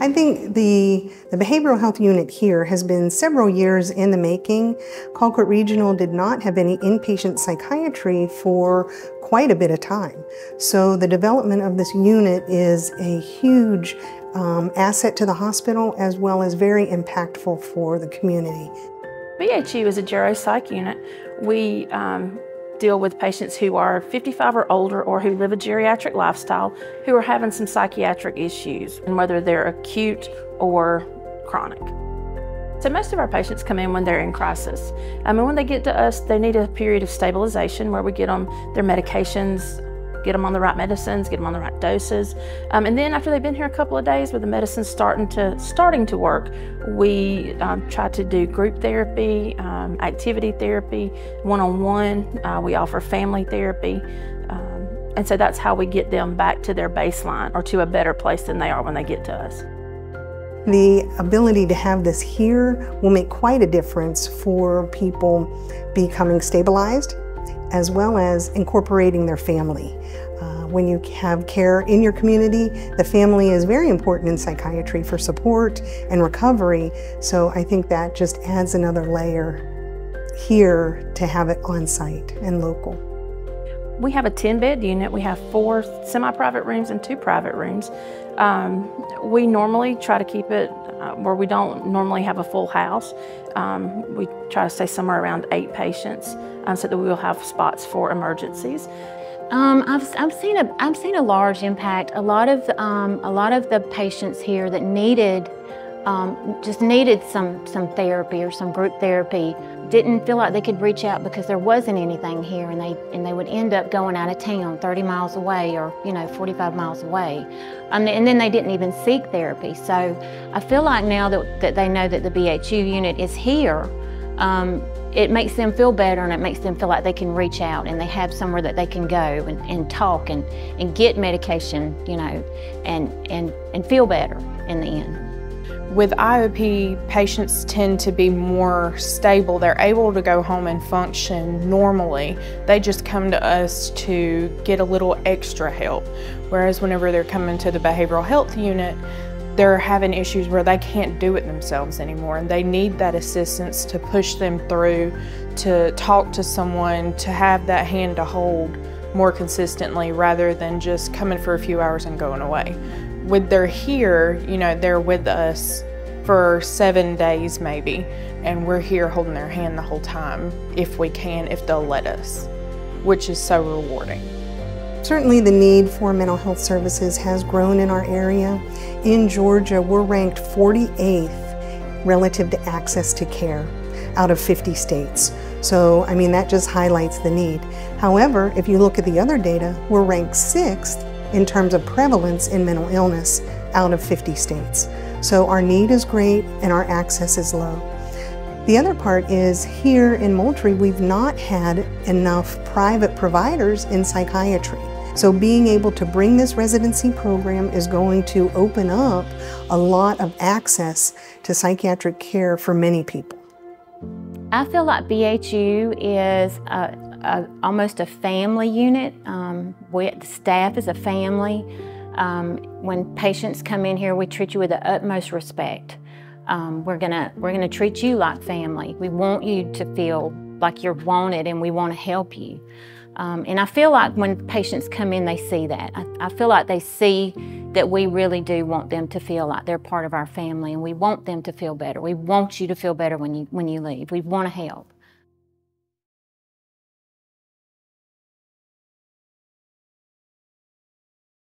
I think the behavioral health unit here has been several years in the making. Colquitt Regional did not have any inpatient psychiatry for quite a bit of time. So the development of this unit is a huge asset to the hospital, as well as very impactful for the community. BHU is a geropsych unit. We deal with patients who are 55 or older or who live a geriatric lifestyle who are having some psychiatric issues, and whether they're acute or chronic. So most of our patients come in when they're in crisis. And when they get to us, they need a period of stabilization where we get them their medications, get them on the right medicines, get them on the right doses. And then after they've been here a couple of days with the medicine starting to work, we try to do group therapy, activity therapy, one-on-one. We offer family therapy. And so that's how we get them back to their baseline or to a better place than they are when they get to us. The ability to have this here will make quite a difference for people becoming stabilized, as well as incorporating their family. When you have care in your community, the family is very important in psychiatry for support and recovery, so I think that just adds another layer here to have it on site and local. We have a 10-bed unit. We have 4 semi-private rooms and 2 private rooms. We normally try to keep it where we don't normally have a full house. We try to stay somewhere around 8 patients so that we will have spots for emergencies. I've seen a large impact. A lot of the patients here that just needed some therapy or some group therapy didn't feel like they could reach out because there wasn't anything here, and they would end up going out of town 30 miles away or 45 miles away, and then they didn't even seek therapy. So I feel like now that they know that the BHU unit is here, it makes them feel better, and it makes them feel like they can reach out and they have somewhere that they can go and talk and get medication, and feel better in the end. With IOP, patients tend to be more stable. They're able to go home and function normally. They just come to us to get a little extra help. Whereas whenever they're coming to the behavioral health unit, they're having issues where they can't do it themselves anymore, and they need that assistance to push them through, to talk to someone, to have that hand to hold more consistently rather than just coming for a few hours and going away. When they're here, they're with us for 7 days maybe, and we're here holding their hand the whole time if we can, if they'll let us, which is so rewarding. Certainly the need for mental health services has grown in our area. In Georgia, we're ranked 48th relative to access to care out of 50 states. So, that just highlights the need. However, if you look at the other data, we're ranked 6th in terms of prevalence in mental illness out of 50 states. So our need is great and our access is low. The other part is here in Moultrie, we've not had enough private providers in psychiatry. So being able to bring this residency program is going to open up a lot of access to psychiatric care for many people. I feel like BHU is almost a family unit. The staff is a family. When patients come in here, we treat you with the utmost respect. We're gonna treat you like family. We want you to feel like you're wanted, and we want to help you. And I feel like when patients come in, they see that. I feel like they see that we really do want them to feel like they're part of our family, and we want them to feel better. We want you to feel better when you leave. We want to help.